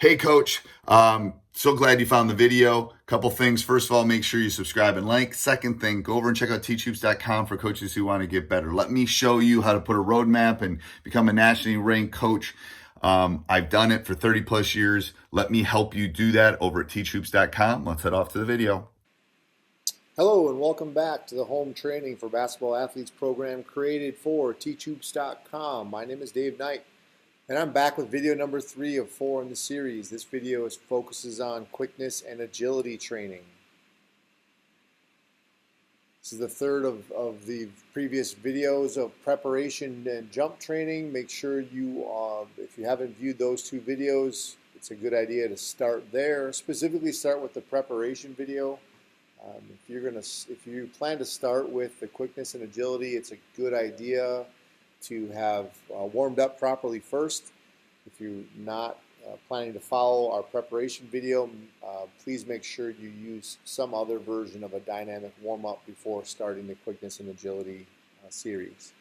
Hey, Coach. So glad you found the video. Couple things. First of all, make sure you subscribe and like. Second thing, go over and check out Teachhoops.com for coaches who want to get better. Let me show you how to put a roadmap and become a nationally ranked coach. I've done it for 30 plus years. Let me help you do that over at Teachhoops.com. Let's head off to the video. Hello and welcome back to the home training for basketball athletes program created for Teachhoops.com. My name is Dave Knight and I'm back with video number 3 of 4 in the series. This video focuses on quickness and agility training. This is the third of the previous videos of preparation and jump training. Make sure you, if you haven't viewed those 2 videos, it's a good idea to start there. Specifically start with the preparation video. If you plan to start with the quickness and agility, it's a good idea to have warmed up properly first. If you're not planning to follow our preparation video, please make sure you use some other version of a dynamic warm-up before starting the quickness and agility series.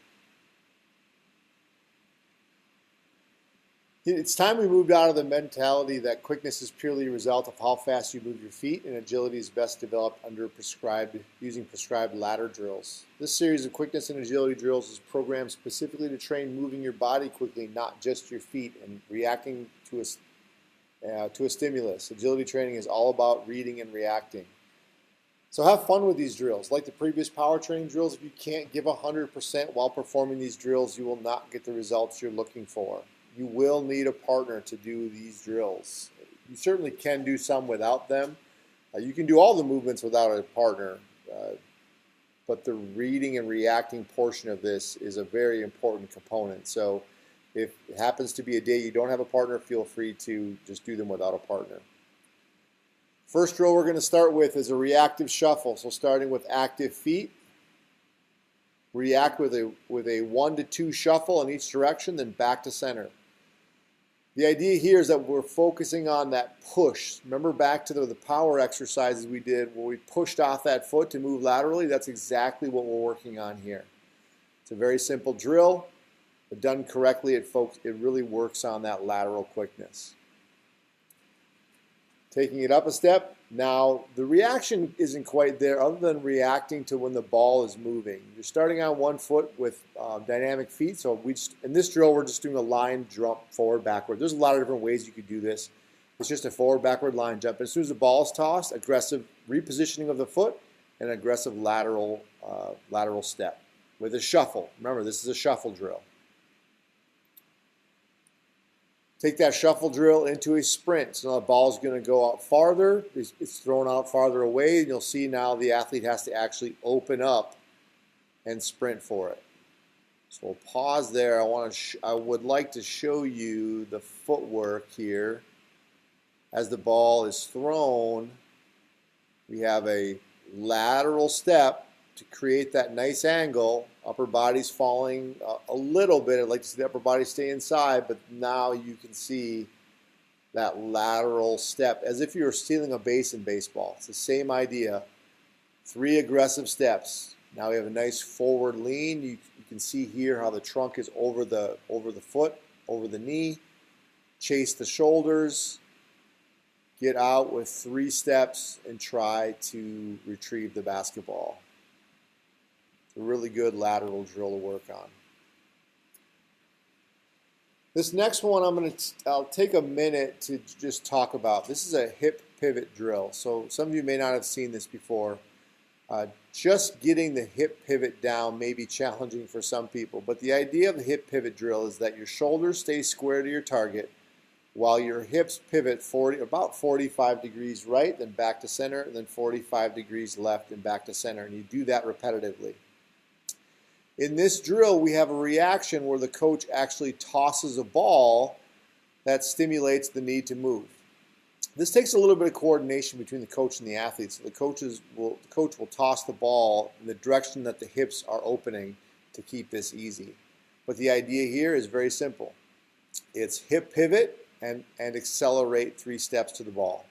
It's time we moved out of the mentality that quickness is purely a result of how fast you move your feet, and agility is best developed using prescribed ladder drills. This series of quickness and agility drills is programmed specifically to train moving your body quickly, not just your feet, and reacting to a stimulus. Agility training is all about reading and reacting. So have fun with these drills. Like the previous power training drills, if you can't give 100% while performing these drills, you will not get the results you're looking for. You will need a partner to do these drills. You certainly can do some without them. You can do all the movements without a partner, but the reading and reacting portion of this is a very important component. So if it happens to be a day you don't have a partner, feel free to just do them without a partner. First drill we're going to start with is a reactive shuffle. So starting with active feet. React with a 1 to 2 shuffle in each direction, then back to center. The idea here is that we're focusing on that push. Remember back to the power exercises we did where we pushed off that foot to move laterally? That's exactly what we're working on here. It's a very simple drill, but done correctly, it really works on that lateral quickness. Taking it up a step. Now, the reaction isn't quite there other than reacting to when the ball is moving. You're starting on one foot with dynamic feet. So in this drill, we're just doing a line jump forward, backward. There's a lot of different ways you could do this. It's just a forward, backward line jump. And as soon as the ball is tossed, aggressive repositioning of the foot and aggressive lateral step with a shuffle. Remember, this is a shuffle drill. Take that shuffle drill into a sprint. So now the ball is going to go out farther. It's thrown out farther away. And you'll see now the athlete has to actually open up and sprint for it. So we'll pause there. I would like to show you the footwork here. As the ball is thrown, we have a lateral step to create that nice angle. Upper body's falling a little bit. I'd like to see the upper body stay inside, but now you can see that lateral step as if you were stealing a base in baseball. It's the same idea. 3 aggressive steps. Now we have a nice forward lean. You can see here how the trunk is over the foot, over the knee. Chase the shoulders. Get out with 3 steps and try to retrieve the basketball. A really good lateral drill to work on. This next one I'll take a minute to just talk about. This is a hip pivot drill. So some of you may not have seen this before. Just getting the hip pivot down may be challenging for some people, but the idea of the hip pivot drill is that your shoulders stay square to your target while your hips pivot about 45 degrees right, then back to center, and then 45 degrees left and back to center, and you do that repetitively. In this drill, we have a reaction where the coach actually tosses a ball that stimulates the need to move. This takes a little bit of coordination between the coach and the athlete. So the coach will toss the ball in the direction that the hips are opening to keep this easy. But the idea here is very simple. It's hip pivot and accelerate 3 steps to the ball.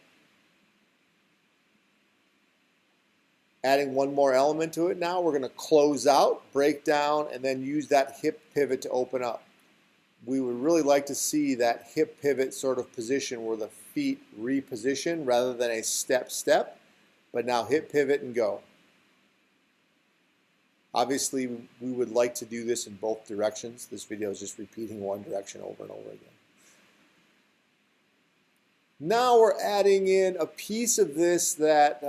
Adding one more element to it now, we're going to close out, break down, and then use that hip pivot to open up. We would really like to see that hip pivot sort of position where the feet reposition rather than a step, but now hit pivot and go. Obviously, we would like to do this in both directions. This video is just repeating one direction over and over again. Now we're adding in a piece of this that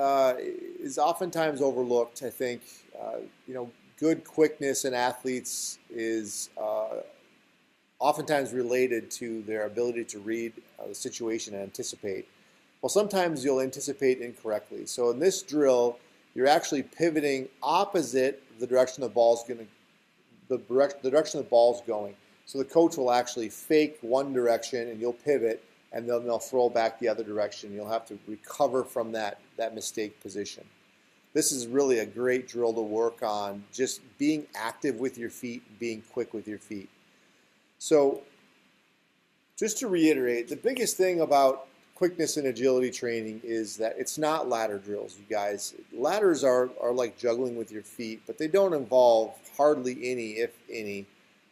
is oftentimes overlooked. I think, good quickness in athletes is oftentimes related to their ability to read the situation and anticipate. Well, sometimes you'll anticipate incorrectly. So in this drill, you're actually pivoting opposite the direction the ball's going, the direction the ball's going. So the coach will actually fake one direction and you'll pivot, and then they'll throw back the other direction. You'll have to recover from that mistake position. This is really a great drill to work on, just being active with your feet, being quick with your feet. So just to reiterate, the biggest thing about quickness and agility training is that it's not ladder drills, you guys. Ladders are like juggling with your feet, but they don't involve hardly any, if any,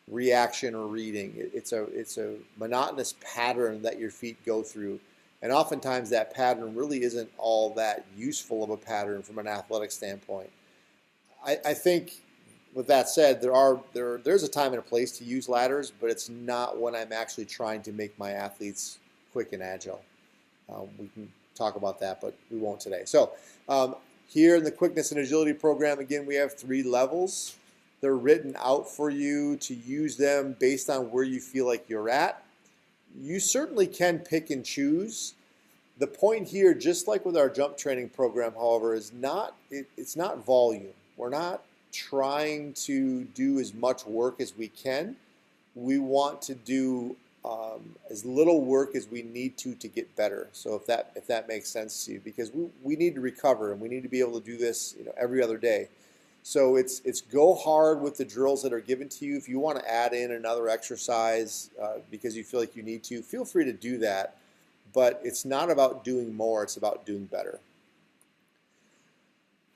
reaction or reading. It's a monotonous pattern that your feet go through, and oftentimes that pattern really isn't all that useful of a pattern from an athletic standpoint. I think, with that said, there's a time and a place to use ladders, but it's not when I'm actually trying to make my athletes quick and agile. We can talk about that, but we won't today. So here in the Quickness and Agility program, again, we have 3 levels. They're written out for you to use them based on where you feel like you're at. You certainly can pick and choose. The point here, just like with our jump training program, however, is it's not volume. We're not trying to do as much work as we can. We want to do as little work as we need to get better. So if that makes sense to you, because we need to recover and we need to be able to do this every other day. So it's go hard with the drills that are given to you. If you want to add in another exercise because you feel like you need to, feel free to do that. But it's not about doing more, it's about doing better.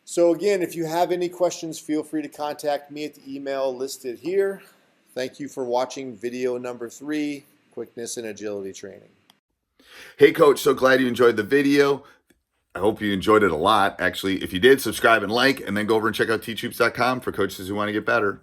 So again, if you have any questions, feel free to contact me at the email listed here. Thank you for watching video number 3, Quickness and Agility Training. Hey, Coach, so glad you enjoyed the video. I hope you enjoyed it a lot. Actually, if you did, subscribe and like, and then go over and check out teachhoops.com for coaches who want to get better.